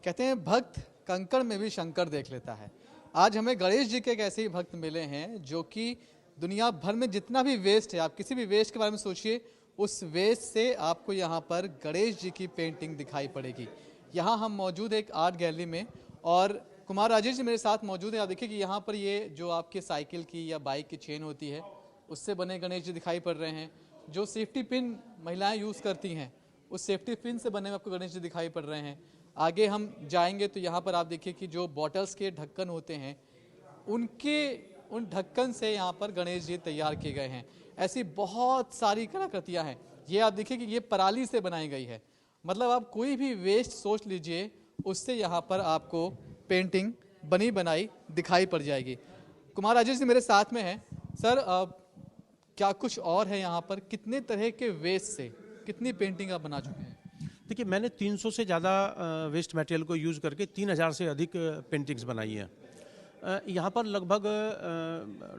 कहते हैं भक्त कंकड़ में भी शंकर देख लेता है। आज हमें गणेश जी के एक ऐसे ही भक्त मिले हैं जो कि दुनिया भर में जितना भी वेस्ट है, आप किसी भी वेस्ट के बारे में सोचिए, उस वेस्ट से आपको यहाँ पर गणेश जी की पेंटिंग दिखाई पड़ेगी। यहाँ हम मौजूद है एक आर्ट गैलरी में और कुमार राजेश जी मेरे साथ मौजूद है। आप देखिए कि यहाँ पर ये जो आपके साइकिल की या बाइक की चेन होती है उससे बने गणेश जी दिखाई पड़ रहे हैं। जो सेफ्टी पिन महिलाएं यूज़ करती हैं उस सेफ्टी पिन से बने हुए आपको गणेश जी दिखाई पड़ रहे हैं। आगे हम जाएंगे तो यहाँ पर आप देखिए कि जो बॉटल्स के ढक्कन होते हैं उन ढक्कन से यहाँ पर गणेश जी तैयार किए गए हैं। ऐसी बहुत सारी कलाकृतियाँ हैं। ये आप देखिए कि ये पराली से बनाई गई है। मतलब आप कोई भी वेस्ट सोच लीजिए, उससे यहाँ पर आपको पेंटिंग बनी बनाई दिखाई पड़ जाएगी। कुमार राजेश जी मेरे साथ में हैं। सर क्या कुछ और है यहाँ पर? कितने तरह के वेस्ट से कितनी पेंटिंग आप बना चुके हैं? देखिए, मैंने 300 से ज़्यादा वेस्ट मटेरियल को यूज़ करके 3000 से अधिक पेंटिंग्स बनाई हैं। यहाँ पर लगभग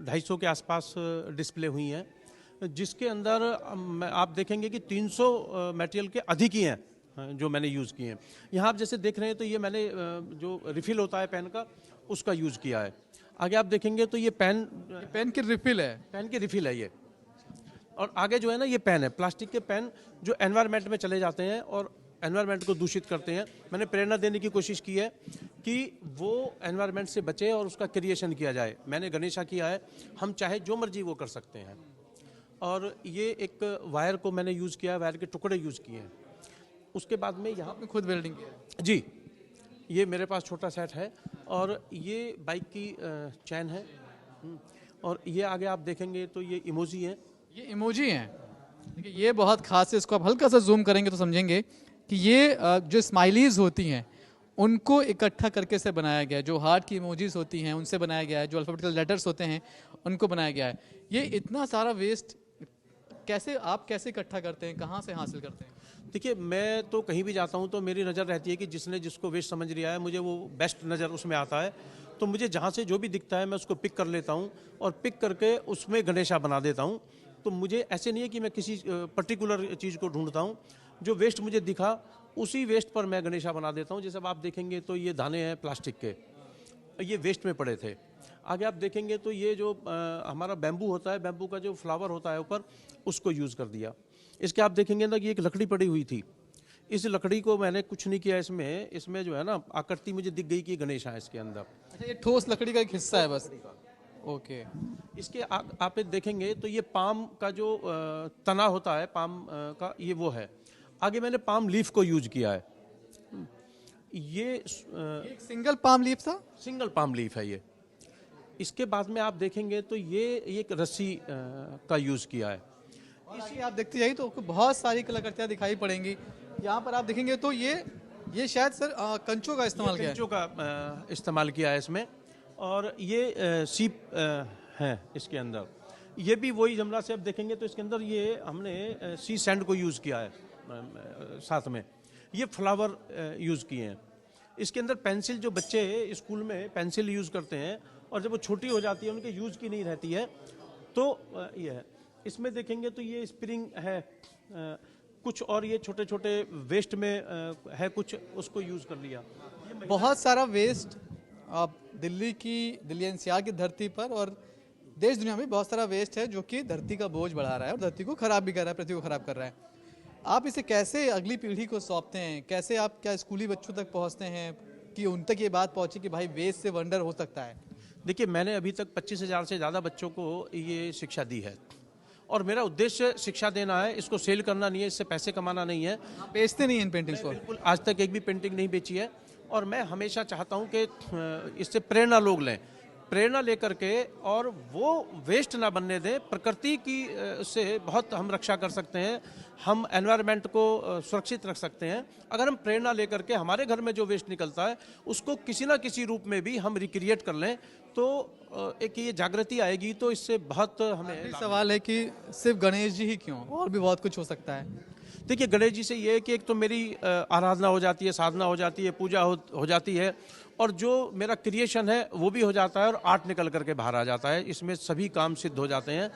250 के आसपास डिस्प्ले हुई हैं, जिसके अंदर आप देखेंगे कि 300 मटेरियल के अधिक ही हैं जो मैंने यूज़ किए हैं। यहाँ आप जैसे देख रहे हैं तो ये मैंने जो रिफ़िल होता है पेन का, उसका यूज़ किया है। आगे आप देखेंगे तो ये पेन की रिफिल है। पेन की रिफ़िल है ये। और आगे जो है ना, ये पेन है, प्लास्टिक के पेन जो एनवायरनमेंट में चले जाते हैं और एनवायरनमेंट को दूषित करते हैं। मैंने प्रेरणा देने की कोशिश की है कि वो एनवायरनमेंट से बचे और उसका क्रिएशन किया जाए। मैंने गणेशा किया है, हम चाहे जो मर्जी वो कर सकते हैं। और ये एक वायर को मैंने यूज़ किया है, वायर के टुकड़े यूज़ किए हैं। उसके बाद में यहाँ पे खुद वेल्डिंग किया जी, ये मेरे पास छोटा सेट है और ये बाइक की चैन है। और ये आगे आप देखेंगे तो ये इमोजी है। ये इमोजी हैं। देखिए ये बहुत खास है। इसको आप हल्का सा जूम करेंगे तो समझेंगे कि ये जो स्माइलीज होती हैं उनको इकट्ठा करके से बनाया गया है। जो हार्ट की इमोजीज होती हैं उनसे बनाया गया है। जो अल्फाबेटिकल लेटर्स होते हैं उनको बनाया गया है। ये इतना सारा वेस्ट कैसे इकट्ठा करते हैं, कहाँ से हासिल करते हैं? देखिए, मैं तो कहीं भी जाता हूँ तो मेरी नज़र रहती है कि जिसने जिसको वेस्ट समझ लिया है, मुझे वो बेस्ट नज़र उसमें आता है। तो मुझे जहाँ से जो भी दिखता है मैं उसको पिक कर लेता हूँ और पिक करके उसमें गणेशा बना देता हूँ। तो मुझे ऐसे नहीं है कि मैं किसी पर्टिकुलर चीज़ को ढूंढता हूँ। जो वेस्ट मुझे दिखा उसी वेस्ट पर मैं गणेशा बना देता हूँ। जैसे अब आप देखेंगे तो ये दाने हैं प्लास्टिक के, ये वेस्ट में पड़े थे। आगे आप देखेंगे तो ये जो हमारा बैम्बू होता है, बैम्बू का जो फ्लावर होता है ऊपर, उसको यूज़ कर दिया। इसके आप देखेंगे ना कि एक लकड़ी पड़ी हुई थी, इस लकड़ी को मैंने कुछ नहीं किया। इसमें जो है ना आकृति मुझे दिख गई कि गणेशा है इसके अंदर। अच्छा, ये ठोस लकड़ी का एक हिस्सा है बस। ओके। इसके आप देखेंगे तो ये पाम का जो तना होता है पाम का, ये वो है। आगे मैंने पाम लीफ को यूज किया है। ये एक सिंगल पाम लीफ था। सिंगल पाम लीफ है ये। इसके बाद में आप देखेंगे तो ये एक रस्सी का यूज किया है। इसी आप देखते जाइए तो आपको बहुत सारी कलाकृतियाँ दिखाई पड़ेंगी। यहाँ पर आप देखेंगे तो ये शायद सर कंचों का इस्तेमाल किया है। कंचों का इस्तेमाल किया है इसमें। और ये सीप है इसके अंदर। ये भी वही जमुना से आप देखेंगे तो इसके अंदर ये हमने सी सैंड को यूज़ किया है साथ में। ये फ्लावर यूज़ किए हैं। इसके अंदर पेंसिल, जो बच्चे स्कूल में पेंसिल यूज़ करते हैं और जब वो छोटी हो जाती है उनके यूज़ की नहीं रहती है, तो ये है। इसमें देखेंगे तो ये स्प्रिंग है कुछ, और ये छोटे छोटे वेस्ट में है कुछ, उसको यूज़ कर लिया। बहुत सारा वेस्ट आप दिल्ली एनसीआर की धरती पर और देश दुनिया में बहुत सारा वेस्ट है जो कि धरती का बोझ बढ़ा रहा है और धरती को खराब भी कर रहा है, पृथ्वी को खराब कर रहा है। आप इसे कैसे अगली पीढ़ी को सौंपते हैं? कैसे आप क्या स्कूली बच्चों तक पहुंचते हैं कि उन तक ये बात पहुंचे कि भाई वेस्ट से वंडर हो सकता है? देखिए, मैंने अभी तक 25,000 से ज़्यादा बच्चों को ये शिक्षा दी है और मेरा उद्देश्य शिक्षा देना है, इसको सेल करना नहीं है, इससे पैसे कमाना नहीं है। बेचते नहीं इन पेंटिंग्स को? बिल्कुल, आज तक एक भी पेंटिंग नहीं बेची है। और मैं हमेशा चाहता हूं कि इससे प्रेरणा लोग लें, प्रेरणा लेकर के और वो वेस्ट ना बनने दें। प्रकृति की से बहुत हम रक्षा कर सकते हैं, हम एनवायरनमेंट को सुरक्षित रख सकते हैं अगर हम प्रेरणा लेकर के हमारे घर में जो वेस्ट निकलता है उसको किसी ना किसी रूप में भी हम रिक्रिएट कर लें, तो एक ये जागृति आएगी। तो इससे बहुत हमें सवाल है कि सिर्फ गणेश जी ही क्यों, और भी बहुत कुछ हो सकता है। देखिए, गणेश जी से ये है कि एक तो मेरी आराधना हो जाती है, साधना हो जाती है, पूजा हो जाती है, और जो मेरा क्रिएशन है वो भी हो जाता है और आर्ट निकल करके बाहर आ जाता है। इसमें सभी काम सिद्ध हो जाते हैं।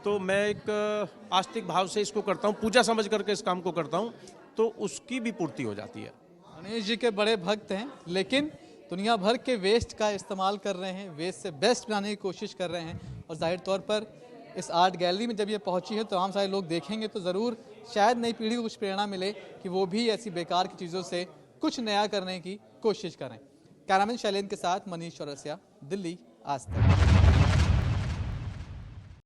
तो मैं एक आस्तिक भाव से इसको करता हूँ, पूजा समझ करके इस काम को करता हूँ, तो उसकी भी पूर्ति हो जाती है। गणेश जी के बड़े भक्त हैं, लेकिन दुनिया भर के वेस्ट का इस्तेमाल कर रहे हैं, वेस्ट से बेस्ट बनाने की कोशिश कर रहे हैं। और जाहिर तौर पर इस आर्ट गैलरी में जब ये पहुंची है तो तमाम सारे लोग देखेंगे तो ज़रूर शायद नई पीढ़ी को कुछ प्रेरणा मिले कि वो भी ऐसी बेकार की चीज़ों से कुछ नया करने की कोशिश करें। कैमरामैन शैलेंद्र के साथ मनीष चौरसिया, दिल्ली, आज तक।